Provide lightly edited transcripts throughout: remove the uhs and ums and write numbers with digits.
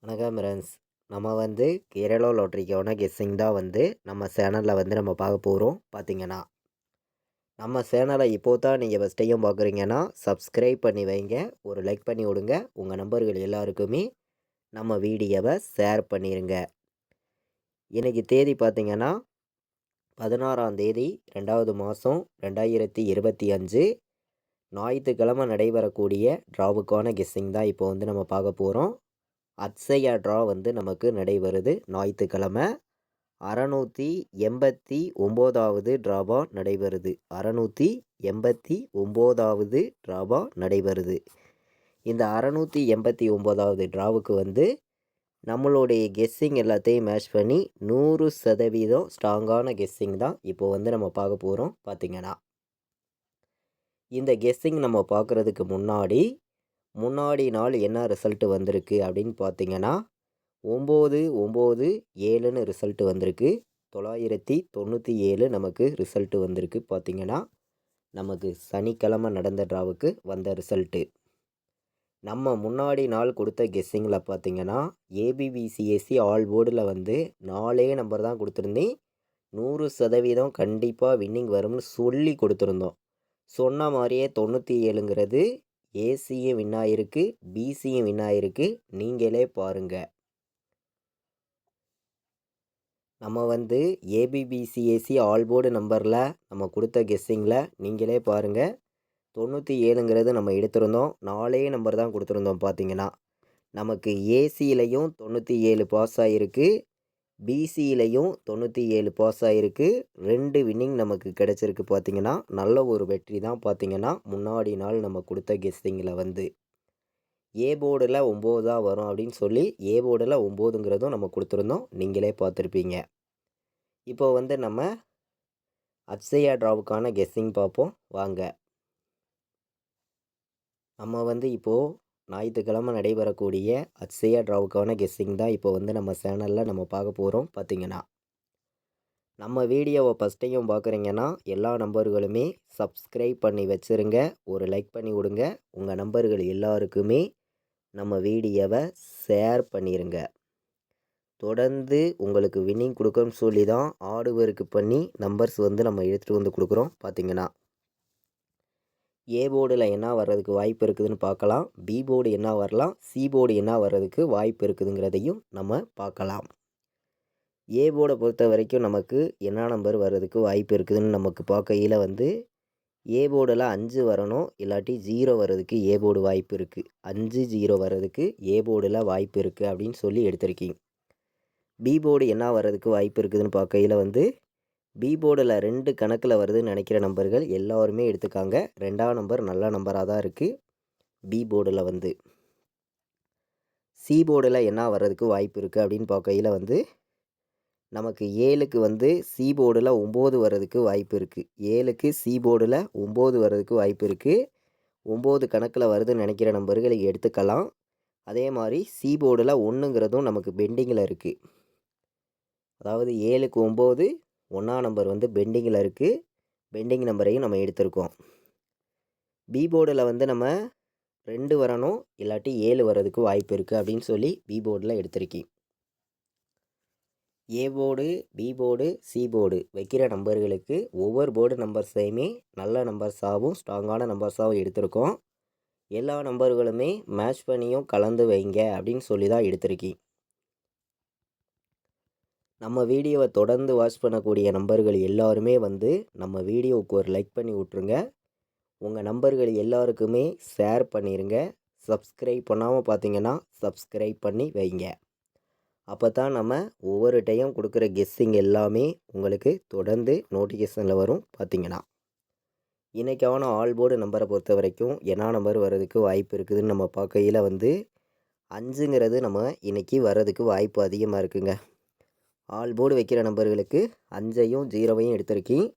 வணக்கம் ஃப்ரெண்ட்ஸ். நம்ம கேரளா லாட்ரிக்கான கெஸ்ஸிங் தான் நம்ம சேனலில் நம்ம பார்க்க போகிறோம். பார்த்தீங்கன்னா நம்ம சேனலை இப்போ தான் நீங்கள் ஃபஸ்ட் டைம் பார்க்குறீங்கன்னா சப்ஸ்கிரைப் பண்ணி வைங்க, ஒரு லைக் பண்ணி விடுங்க, உங்கள் நம்பர்கள் எல்லாருக்குமே நம்ம வீடியோவை ஷேர் பண்ணிடுங்க. இன்றைக்கி தேதி பார்த்தீங்கன்னா 16ஆம் தேதி 2வது மாதம் 2025 ஞாயிற்றுக்கிழமை நடைபெறக்கூடிய ட்ராவுக்கான கெஸ்ஸிங் தான் இப்போ நம்ம பார்க்க போகிறோம். அட்சயா ட்ரா நமக்கு நடைபெறுது ஞாயிற்றுக்கிழமை. 689வது ட்ராவா நடைபெறுது. 689வது ட்ராவா நடைபெறுது. இந்த 689வது ட்ராவுக்கு நம்மளுடைய கெஸ்ஸிங் எல்லாத்தையும் மேட்ச் பண்ணி 100% ஸ்ட்ராங்கான கெஸ்ஸிங் தான் இப்போ நம்ம பார்க்க போகிறோம். பார்த்திங்கன்னா இந்த கெஸ்ஸிங் நம்ம பார்க்குறதுக்கு முன்னாடி நாள் என்ன ரிசல்ட்டு வந்திருக்கு அப்படின்னு பார்த்தீங்கன்னா 997ன்னு ரிசல்ட்டு வந்திருக்கு. 997 நமக்கு ரிசல்ட்டு வந்திருக்கு. பார்த்திங்கன்னா நமக்கு சனிக்கிழமை நடந்த ட்ராவுக்கு வந்த ரிசல்ட்டு. நம்ம முன்னாடி நாள் கொடுத்த கெஸ்ஸிங்கில் பார்த்திங்கன்னா ஏபிபிசிஎஸ்சி ஆல் போர்டில் 4 நம்பர் தான் கொடுத்துருந்தேன். 100% கண்டிப்பாக வின்னிங் வரும்னு சொல்லி கொடுத்துருந்தோம். சொன்ன மாதிரியே 97ங்கிறது ஏசியும் வின் ஆகிருக்கு, பிசியும் வின் ஆகிருக்கு. நீங்களே பாருங்கள். நம்ம ஏபிபிசிஏசி ஆல் போர்டு நம்பரில் நம்ம கொடுத்த கெஸ்ஸிங்கில் நீங்களே பாருங்கள். 97ங்கிறது நம்ம எடுத்திருந்தோம். 4 நம்பர் தான் கொடுத்துருந்தோம். பார்த்திங்கன்னா நமக்கு ஏசியிலையும் 97 பாஸ் ஆகிருக்கு, பிசியிலையும் 97 பாஸ் ஆகிருக்கு. 2 வின்னிங் நமக்கு கிடச்சிருக்கு. பார்த்திங்கன்னா நல்ல ஒரு வெற்றி தான். பார்த்திங்கன்னா முன்னாடி நாள் நம்ம கொடுத்த கெஸ்ஸிங்கில் ஏ போர்டில் 9 தான் வரும் அப்படின்னு சொல்லி ஏ போர்டில் 9ங்கிறதும் நம்ம கொடுத்துருந்தோம். நீங்களே பார்த்துருப்பீங்க. இப்போ நம்ம அட்சயா ட்ராவுக்கான கெஸ்ஸிங் பார்ப்போம் வாங்க. நம்ம இப்போது ஞாயிற்றுக்கிழமை நடைபெறக்கூடிய அட்சயா ட்ராவுக்கான கெஸ்ஸிங் தான் இப்போ நம்ம சேனலில் நம்ம பார்க்க போகிறோம். பார்த்திங்கன்னா நம்ம வீடியோவை ஃபஸ்ட் டைம் பார்க்குறீங்கன்னா எல்லா நம்பர்களுமே சப்ஸ்கிரைப் பண்ணி வச்சுருங்க, ஒரு லைக் பண்ணி விடுங்க, உங்கள் நம்பர்கள் எல்லாருக்குமே நம்ம வீடியோவை ஷேர் பண்ணிடுங்க. தொடர்ந்து உங்களுக்கு வின்னிங் கொடுக்கணும்னு சொல்லி தான் ஆடு ஒர்க்கு பண்ணி நம்பர்ஸ் நம்ம எடுத்துகிட்டு கொடுக்குறோம். பார்த்திங்கன்னா ஏ போர்டில் என்ன வர்றதுக்கு வாய்ப்பு இருக்குதுன்னு பார்க்கலாம், பி போர்டு என்ன வரலாம், சி போர்டு என்ன வர்றதுக்கு வாய்ப்பு இருக்குதுங்கிறதையும் நம்ம பார்க்கலாம். ஏ போர்டை பொறுத்த வரைக்கும் நமக்கு என்ன நம்பர் வர்றதுக்கு வாய்ப்பு இருக்குதுன்னு நமக்கு பார்க்கையில் ஏ போர்டில் 5 வரணும், இல்லாட்டி 0 வர்றதுக்கு ஏ போர்டு வாய்ப்பு இருக்குது. 5-0 வர்றதுக்கு ஏ போர்டில் வாய்ப்பு இருக்குது அப்படின்னு சொல்லி எடுத்திருக்கீங்க. பி போர்டு என்ன வர்றதுக்கு வாய்ப்பு இருக்குதுன்னு பார்க்கையில் பி போர்டில் 2 கணக்கில் வருதுன்னு நினைக்கிற நம்பர்கள் எல்லாருமே எடுத்துக்காங்க. 2ஆம் நம்பர் நல்ல நம்பராக தான் இருக்குது. பி போர்டில் சி போர்டில் என்ன வர்றதுக்கு வாய்ப்பு இருக்குது அப்படின்னு பார்க்கையில் நமக்கு 7க்கு சி போர்டில் 9 வர்றதுக்கு வாய்ப்பு இருக்குது. 7க்கு சி போர்டில் 9 வர்றதுக்கு வாய்ப்பு இருக்குது. 9 கணக்கில் வருதுன்னு நினைக்கிற நம்பர்கள் எடுத்துக்கலாம். அதே மாதிரி சி போர்டில் 1ங்கிறதும் நமக்கு பெண்டிங்கில் இருக்குது. அதாவது 7க்கு 9 1ஆம் நம்பர் பெண்டிங்கில் இருக்குது. பெண்டிங் நம்பரையும் நம்ம எடுத்திருக்கோம். பி போர்டில் நம்ம 2 வரணும், இல்லாட்டி 7 வர்றதுக்கு வாய்ப்பு இருக்குது அப்படின்னு சொல்லி பி போர்டில் எடுத்திருக்கேன். A board, B board, C board வைக்கிற நம்பர்களுக்கு ஒவ்வொரு போர்டு நம்பர்ஸையுமே நல்ல நம்பர்ஸாகவும் ஸ்ட்ராங்கான நம்பர்ஸாகவும் எடுத்திருக்கோம். எல்லா நம்பர்களுமே மேட்ச் பண்ணியும் கலந்து வைங்க அப்படின்னு சொல்லி தான் எடுத்திருக்கேன். நம்ம வீடியோவை தொடர்ந்து வாட்ச் பண்ணக்கூடிய நம்பர்கள் எல்லாருமே நம்ம வீடியோவுக்கு ஒரு லைக் பண்ணி விட்ருங்க. உங்கள் நம்பர்கள் எல்லாருக்குமே ஷேர் பண்ணிடுங்க. சப்ஸ்கிரைப் பண்ணாமல் பார்த்தீங்கன்னா சப்ஸ்கிரைப் பண்ணி வைங்க. அப்போ தான் நம்ம ஒவ்வொரு டைம் கொடுக்குற கெஸ்ஸிங் எல்லாமே உங்களுக்கு தொடர்ந்து நோட்டிஃபிகேஷனில் வரும். பார்த்திங்கன்னா இன்றைக்கான ஆல் போர்டு நம்பரை பொறுத்த வரைக்கும் என்ன நம்பர் வர்றதுக்கு வாய்ப்பு இருக்குதுன்னு நம்ம பார்க்கையில் 5ங்கிறது நம்ம இன்றைக்கி வர்றதுக்கு வாய்ப்பு அதிகமாக இருக்குங்க. ஆல் போர்டு வைக்கிற நம்பர்களுக்கு 5ஐயும் 0வையும் எடுத்திருக்கேன்.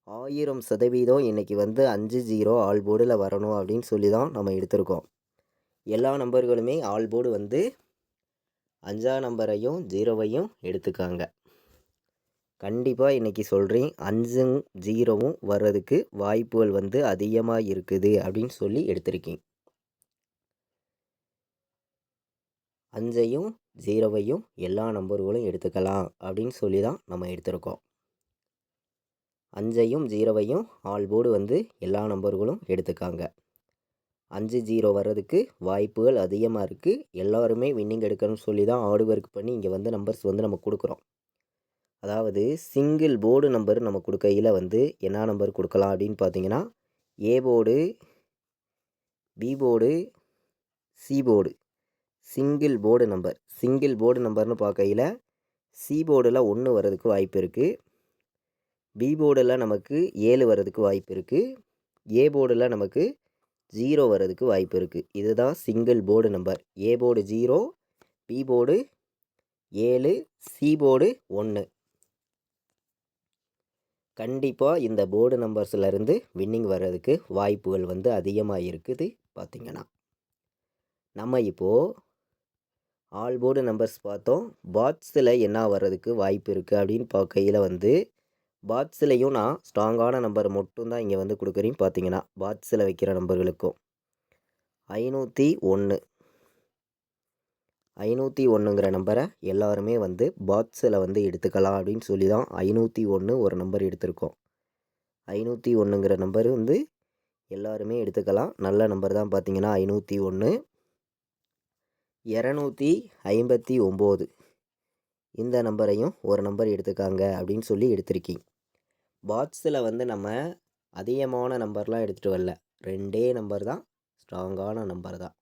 1000% இன்றைக்கி 5-0 ஆல் போர்டில் வரணும் அப்படின்னு சொல்லி தான் நம்ம எடுத்திருக்கோம். எல்லா நம்பர்களுமே ஆல் போர்டு 5ஆம் நம்பரையும் 0வையும் எடுத்துக்காங்க. கண்டிப்பாக இன்றைக்கி சொல்கிறேன், 5ம் 0வும் வர்றதுக்கு வாய்ப்புகள் அதிகமாக இருக்குது அப்படின்னு சொல்லி எடுத்திருக்கேன். 5ஐயும் 0வையும் எல்லா நம்பர்களும் எடுத்துக்கலாம் அப்படின்னு சொல்லி தான் நம்ம எடுத்திருக்கோம். 5ஐயும் 0வையும் ஆல் போர்டு வந்து எல்லா நம்பர்களும் எடுத்துக்காங்க. 5-0 வர்றதுக்கு வாய்ப்புகள் அதிகமாக இருக்குது. எல்லாருமே வின்னிங் எடுக்கணும்னு சொல்லி தான் ஹார்ட் ஒர்க் பண்ணி இங்கே வந்து நம்பர்ஸ் வந்து நம்ம கொடுக்குறோம். அதாவது சிங்கிள் போர்டு நம்பர் நம்ம கொடுக்கையில் வந்து என்ன நம்பர் கொடுக்கலாம் அப்படின்னு பார்த்தீங்கன்னா, A board, B board, C board. Single board நம்பர்னு பார்க்கையில் சி போர்டில் 1 வர்றதுக்கு வாய்ப்பு இருக்குது. பி போர்டில் நமக்கு 7 வர்றதுக்கு வாய்ப்பு இருக்குது. ஏ போர்டில் நமக்கு 0 வர்றதுக்கு வாய்ப்பு இருக்குது. இதுதான் single board number. A board 0, B board 7, C board 1. கண்டிப்பாக இந்த போர்டு நம்பர்ஸ்லேருந்து வின்னிங் வர்றதுக்கு வாய்ப்புகள் வந்து அதிகமாக இருக்குது. பார்த்திங்கன்னா நம்ம இப்போது ஆல் போர்டு நம்பர்ஸ் பார்த்தோம். பாட்ஸில் என்ன வர்றதுக்கு வாய்ப்பு இருக்குது அப்படின்னு பார்க்கையில் வந்து பாட்ஸ்லையும் நான் ஸ்ட்ராங்கான நம்பர் மட்டும்தான் இங்கே வந்து கொடுக்குறேன். பார்த்தீங்கன்னா பாட்ஸில் வைக்கிற நம்பர்களுக்கும் 501ங்கிற நம்பரை எல்லாருமே வந்து பாட்ஸில் வந்து எடுத்துக்கலாம் அப்படின்னு சொல்லி தான் 501 ஒரு நம்பர் எடுத்திருக்கோம். 501ங்கிற நம்பர் வந்து எல்லாருமே எடுத்துக்கலாம். நல்ல நம்பர் தான். பார்த்தீங்கன்னா 501, 259 இந்த நம்பரையும் ஒரு நம்பர் எடுத்துக்காங்க அப்படின்னு சொல்லி எடுத்திருக்கீங்க. பாட்ஸில் வந்து நம்ம அதிகமான நம்பர்லாம் எடுத்துகிட்டு வரல. 2 நம்பர் தான் ஸ்ட்ராங்கான நம்பர் தான்.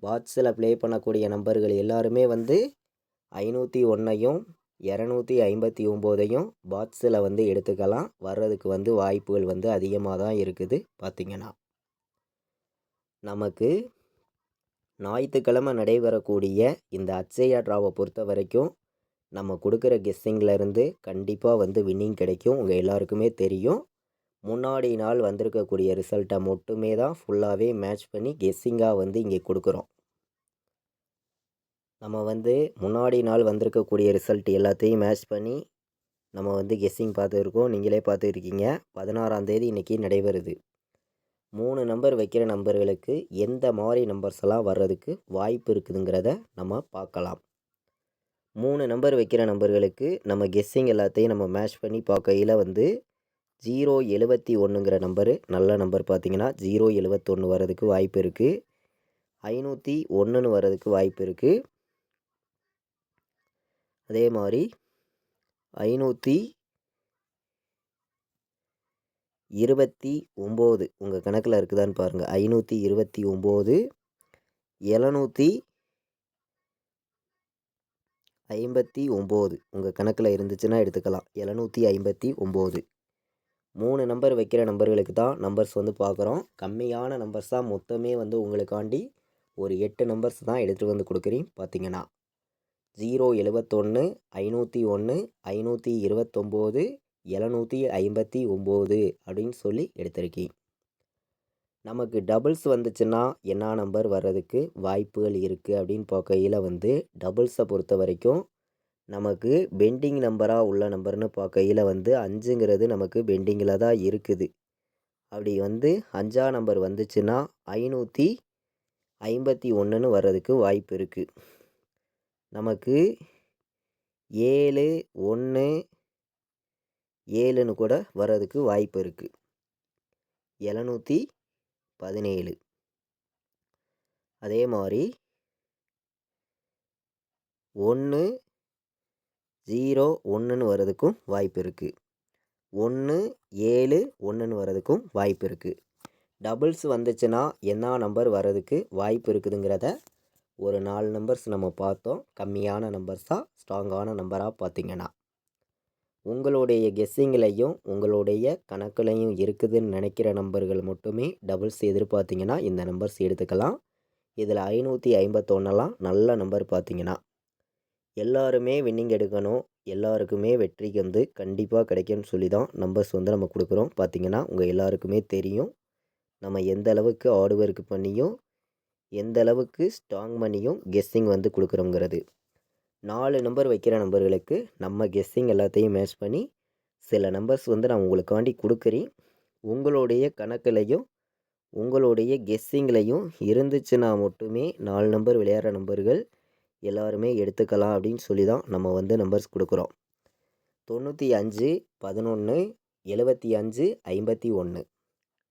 பாட்ஸில் ப்ளே பண்ணக்கூடிய நம்பர்கள் எல்லாருமே வந்து 501ஐயும் 259ஐயும் பாட்ஸில் வந்து எடுத்துக்கலாம். வர்றதுக்கு வந்து வாய்ப்புகள் வந்து அதிகமாக தான் இருக்குது. பார்த்திங்கன்னா நமக்கு ஞாயிற்றுக்கிழமை நடைபெறக்கூடிய இந்த அட்சயா ட்ராவை பொறுத்த வரைக்கும் நம்ம கொடுக்குற கெஸ்ஸிங்கிலேருந்து கண்டிப்பாக வந்து வின்னிங் கிடைக்கும். உங்கள் எல்லாருக்குமே தெரியும். முன்னாடி நாள் வந்திருக்கக்கூடிய ரிசல்ட்டை மட்டுமே தான் ஃபுல்லாகவே மேட்ச் பண்ணி கெஸ்ஸிங்காக வந்து இங்கே கொடுக்குறோம். நம்ம வந்து முன்னாடி நாள் வந்திருக்கக்கூடிய ரிசல்ட் எல்லாத்தையும் மேட்ச் பண்ணி நம்ம வந்து கெஸ்ஸிங் பார்த்துருக்கோம். நீங்களே பார்த்துருக்கீங்க. 16ஆம் தேதி இன்றைக்கி நடைபெறுது. 3 நம்பர் வைக்கிற நம்பர்களுக்கு எந்த மாதிரி நம்பர்ஸ் எல்லாம் வர்றதுக்கு வாய்ப்பு இருக்குதுங்கிறத நம்ம பார்க்கலாம். 3 நம்பர் வைக்கிற நம்பர்களுக்கு நம்ம கெஸ்ஸிங் எல்லாத்தையும் நம்ம மேட்ச் பண்ணி பார்க்கையில் வந்து 071ங்கிற நம்பரு நல்ல நம்பர். பார்த்திங்கன்னா 071 வர்றதுக்கு வாய்ப்பு இருக்குது. 501ன்னு வர்றதுக்கு வாய்ப்பு இருக்குது. அதே மாதிரி 529 உங்கள் கணக்கில் இருக்குதான்னு பாருங்கள். 529, 759 உங்கள் கணக்கில் இருந்துச்சுன்னா எடுத்துக்கலாம். 759 3 நம்பர் வைக்கிற நம்பர்களுக்கு தான் நம்பர்ஸ் வந்து பார்க்குறோம். கம்மியான நம்பர்ஸ் தான் மொத்தமே வந்து உங்களுக்காண்டி ஒரு 8 நம்பர்ஸ் தான் எடுத்துகிட்டு வந்து கொடுக்குறேன். பார்த்திங்கன்னா 071, 501, 529, 759 அப்படின்னு சொல்லி எடுத்திருக்கேன். நமக்கு டபுள்ஸ் வந்துச்சுன்னா என்ன நம்பர் வர்றதுக்கு வாய்ப்புகள் இருக்குது அப்படின்னு பார்க்கையில் வந்து டபுள்ஸை பொறுத்த வரைக்கும் நமக்கு பெண்டிங் நம்பராக உள்ள நம்பர்னு பார்க்கையில் வந்து 5ங்கிறது நமக்கு பெண்டிங்கில் தான் இருக்குது. அப்படி வந்து 5ஆம் நம்பர் வந்துச்சுன்னா 551ன்னு வர்றதுக்கு வாய்ப்பு இருக்குது. நமக்கு 7, 1, 7ன்னு கூட வர்றதுக்கு வாய்ப்பு இருக்குது. 717 அதே மாதிரி 1, 0, 1ன்னு வர்றதுக்கும் வாய்ப்பு இருக்குது. 1, 7, 1ன்னு வர்றதுக்கும் வாய்ப்பு இருக்குது. டபுள்ஸ் வந்துச்சுன்னா என்ன நம்பர் வர்றதுக்கு வாய்ப்பு இருக்குதுங்கிறத ஒரு 4 நம்பர்ஸ் நம்ம பார்த்தோம். கம்மியான நம்பர்ஸாக ஸ்ட்ராங்கான நம்பராக பார்த்திங்கன்னா உங்களுடைய கெஸ்ஸிங்லையும் உங்களுடைய கணக்குலையும் இருக்குதுன்னு நினைக்கிற நம்பர்கள் மட்டுமே டபுள்ஸ் எதிர்பார்த்திங்கன்னா இந்த நம்பர்ஸ் எடுத்துக்கலாம். இதில் 551லாம் நல்ல நம்பர். பார்த்திங்கன்னா எல்லாருமே வின்னிங் எடுக்கணும், எல்லாருக்குமே வெற்றிக்கு வந்து கண்டிப்பாக கிடைக்கும்னு சொல்லி தான் நம்பர்ஸ் வந்து நம்ம கொடுக்குறோம். பார்த்திங்கன்னா உங்கள் எல்லாருக்குமே தெரியும் நம்ம எந்த அளவுக்கு ஹார்ட் ஒர்க் பண்ணியும் எந்த அளவுக்கு ஸ்ட்ராங் பண்ணியும் கெஸ்ஸிங் வந்து கொடுக்குறோங்கிறது. 4 நம்பர் வைக்கிற நம்பர்களுக்கு நம்ம கெஸ்ஸிங் எல்லாத்தையும் மேட்ச் பண்ணி சில நம்பர்ஸ் வந்து நான் உங்களுக்காண்டி கொடுக்குறேன். உங்களுடைய கணக்குலையும் உங்களுடைய கெஸ்ஸிங்லேயும் இருந்துச்சுன்னா மட்டுமே 4 நம்பர் விளையாடுற நம்பர்கள் எல்லாருமே எடுத்துக்கலாம் அப்படின்னு சொல்லி தான் நம்ம வந்து நம்பர்ஸ் கொடுக்குறோம். 95 11 75 51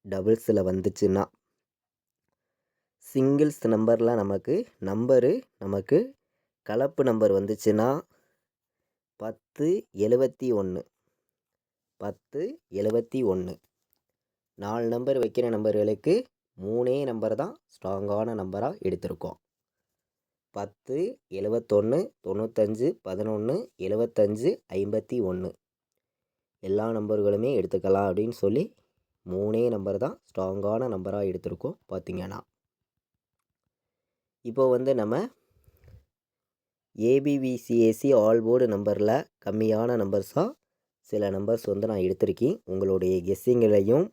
டபுள்ஸில் வந்துச்சுன்னா. சிங்கிள்ஸ் நம்பரில் நமக்கு கலப்பு நம்பர் வந்துச்சுன்னா 10 71 10 71. 4 நம்பர் வைக்கிற நம்பர்களுக்கு 3 நம்பர் தான் ஸ்ட்ராங்கான நம்பராக எடுத்திருக்கோம். 10 71 95 11 75 51 எல்லா நம்பர்களுமே எடுத்துக்கலாம் அப்படின்னு சொல்லி 3 நம்பர் தான் ஸ்ட்ராங்கான நம்பராக எடுத்திருக்கோம். பார்த்திங்கன்னா இப்போ வந்து நம்ம ஏபிபிசிஏசி ஆல் போர்டு நம்பரில் கம்மியான நம்பர்ஸாக சில நம்பர்ஸ் வந்து நான் எடுத்திருக்கேன். உங்களுடைய கெஸ்ஸிங்கிலையும்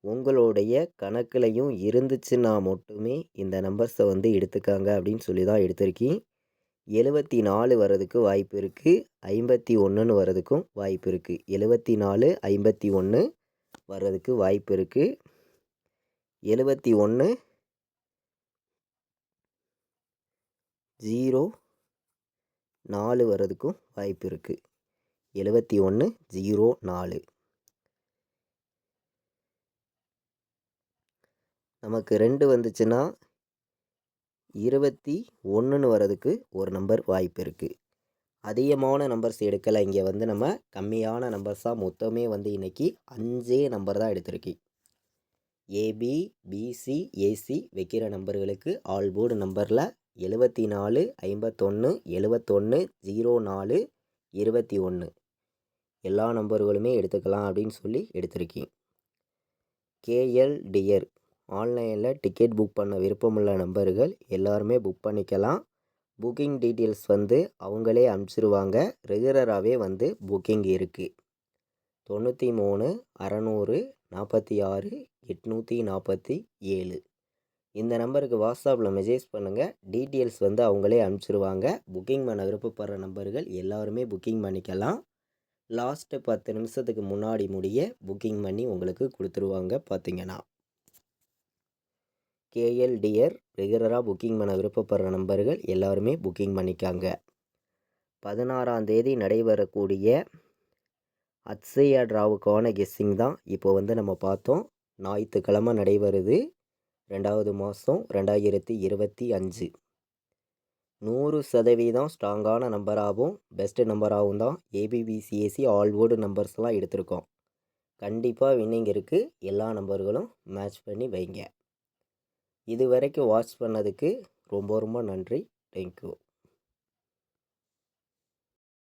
உங்களுடைய கணக்குலையும் இருந்துச்சுன்னா மட்டுமே இந்த நம்பர்ஸை வந்து எடுத்துக்காங்க அப்படின்னு சொல்லி தான் எடுத்திருக்கேன். 74 வர்றதுக்கு வாய்ப்பு இருக்குது, 51ன்னு வர்றதுக்கும் வாய்ப்பு இருக்குது. 74 51 வர்றதுக்கு வாய்ப்பு இருக்குது. 71 04 வர்றதுக்கும் வாய்ப்பு இருக்குது. 71 04. நமக்கு 2 வந்துச்சுன்னா 21ன்னு வர்றதுக்கு ஒரு நம்பர் வாய்ப்பு இருக்குது. அதிகமான நம்பர்ஸ் எடுக்கலை. இங்கே வந்து நம்ம கம்மியான நம்பர்ஸாக மொத்தமே வந்து இன்றைக்கி 5 நம்பர் தான் எடுத்திருக்கேன். ஏபி பிசி ஏசி வைக்கிற நம்பர்களுக்கு ஆல் போர்டு நம்பரில் 74 51 71 04 21 எல்லா நம்பர்களுமே எடுத்துக்கலாம் அப்படின்னு சொல்லி எடுத்திருக்கேன். கேஎல் டியர் ஆன்லைனில் டிக்கெட் புக் பண்ண விருப்பமுள்ள நம்பர்கள் எல்லாருமே புக் பண்ணிக்கலாம். புக்கிங் டீட்டெயில்ஸ் வந்து அவங்களே அனுப்பிச்சிருவாங்க. ரெகுலராகவே வந்து புக்கிங் இருக்குது. 93 600 46 847 இந்த நம்பருக்கு வாட்ஸ்அப்பில் மெசேஜ் பண்ணுங்கள். டீட்டெயில்ஸ் வந்து அவங்களே அனுப்பிச்சிருவாங்க. புக்கிங் பண்ண விருப்பப்படுற நம்பர்கள் எல்லாருமே புக்கிங் பண்ணிக்கலாம். லாஸ்ட்டு 10 நிமிஷத்துக்கு முன்னாடி முடிய புக்கிங் பண்ணி உங்களுக்கு கொடுத்துருவாங்க. பார்த்திங்கன்னா கேஎல் டியர் ரெகுலராக புக்கிங் பண்ண விருப்பப்படுற நம்பர்கள் எல்லாருமே புக்கிங் பண்ணிக்காங்க. 16ஆம் தேதி நடைபெறக்கூடிய அட்சயா டிராவுக்கான கெஸ்ஸிங் தான் இப்போ வந்து நம்ம பார்த்தோம். ஞாயிற்றுக்கிழமை நடைபெறுது. 2வது மாதம் 2025. 100% ஸ்ட்ராங்கான நம்பராகவும் பெஸ்ட்டு நம்பராகவும் தான் ஏபிபிசிஏசி ஆல் போர்டு நம்பர்ஸ்லாம் எடுத்திருக்கோம். கண்டிப்பாக வின்னிங் இருக்குது. எல்லா நம்பர்களும் மேட்ச் பண்ணி வைங்க. இது வரைக்கும் வாட்ச் பண்ணதுக்கு ரொம்ப ரொம்ப நன்றி. தேங்க்யூ.